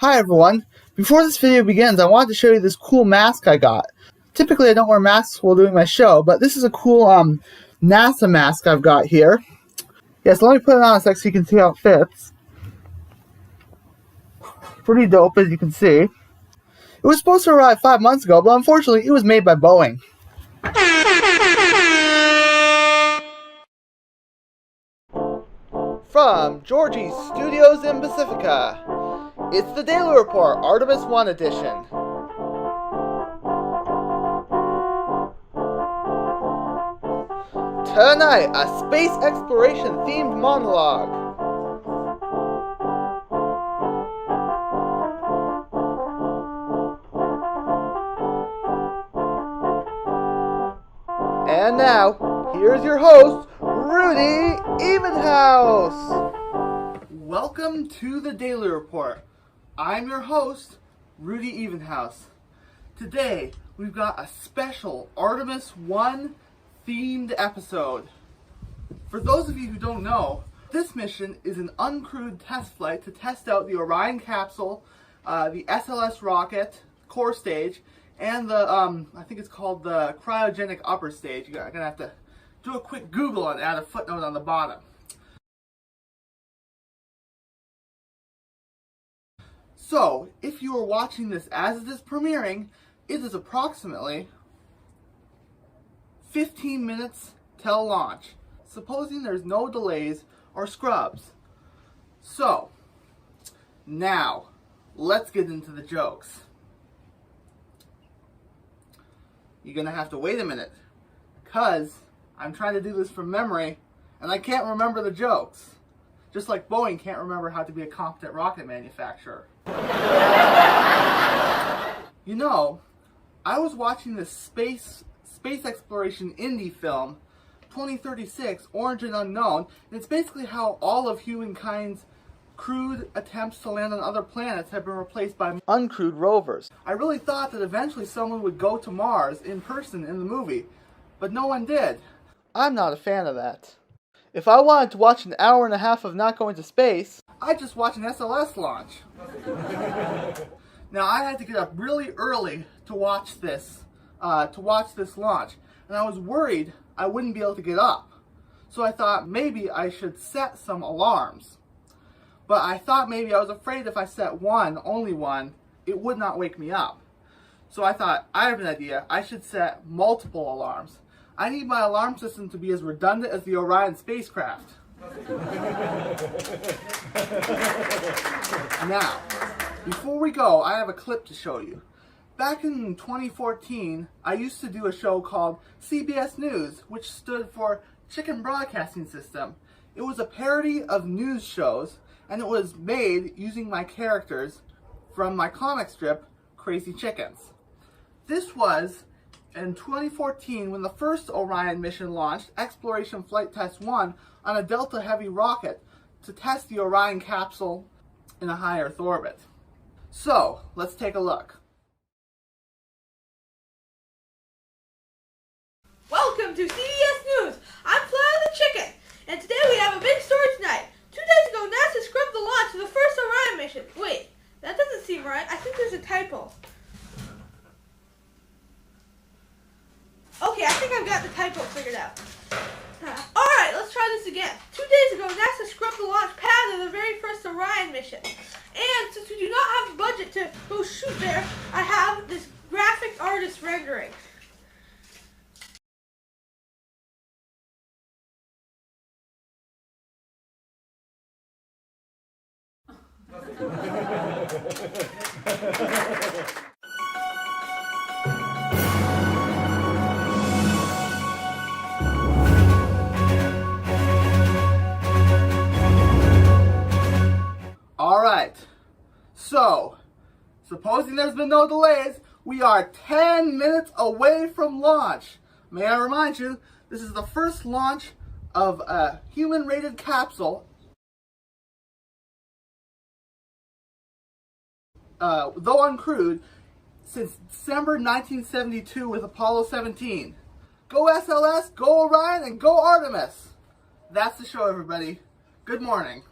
Hi everyone. Before this video begins, I wanted to show you this cool mask I got. Typically I don't wear masks while doing my show, but this is a cool NASA mask I've got here. Yes, let me put it on a sec so you can see how it fits. Pretty dope, as you can see. It was supposed to arrive 5 months ago, but unfortunately it was made by Boeing. From Georgie's Studios in Pacifica, it's the Daily Report, Artemis 1 edition. Tonight, a space exploration themed monologue. And now, here's your host, Rudy Evenhouse. Welcome to the Daily Report. I'm your host, Rudy Evenhouse. Today, we've got a special Artemis 1 themed episode. For those of you who don't know, this mission is an uncrewed test flight to test out the Orion capsule, the SLS rocket, core stage, and the, I think it's called the cryogenic upper stage. You're going to have to do a quick Google and add a footnote on the bottom. So, if you are watching this as it is premiering, it is approximately 15 minutes till launch, supposing there's no delays or scrubs. So, now, let's get into the jokes. You're going to have to wait a minute, because I'm trying to do this from memory, and I can't remember the jokes. Just like Boeing can't remember how to be a competent rocket manufacturer. You know, I was watching this space exploration indie film, 2036, Origin Unknown, and it's basically how all of humankind's crewed attempts to land on other planets have been replaced by uncrewed rovers. I really thought that eventually someone would go to Mars in person in the movie, but no one did. I'm not a fan of that. If I wanted to watch an hour and a half of not going to space, I'd just watch an SLS launch. Now, I had to get up really early to watch this launch, and I was worried I wouldn't be able to get up. So I thought maybe I should set some alarms. But I thought maybe I was afraid if I set one, only one, it would not wake me up. So I thought, I have an idea, I should set multiple alarms. I need my alarm system to be as redundant as the Orion spacecraft. Now, before we go, I have a clip to show you. Back in 2014, I used to do a show called CBS News, which stood for Chicken Broadcasting System. It was a parody of news shows, and it was made using my characters from my comic strip, Crazy Chickens. This was in 2014 when the first Orion mission launched Exploration Flight Test 1 on a Delta Heavy rocket to test the Orion capsule in a high Earth orbit. So, let's take a look. Welcome to CBS News. I'm Fly the Chicken, and today we have a big story tonight. 2 days ago, NASA scrubbed the launch of the first Orion mission. Wait, that doesn't seem right. I think there's a typo. Okay, I think I've got the typo figured out. Alright, let's try this again. 2 days ago, NASA scrubbed the launch pad of the very first Orion mission. And since we do not have the budget to go shoot there, I have this graphic artist rendering. Alright, so, supposing there's been no delays, we are 10 minutes away from launch. May I remind you, this is the first launch of a human-rated capsule, though uncrewed, since December 1972 with Apollo 17. Go SLS, go Orion, and go Artemis! That's the show, everybody. Good morning.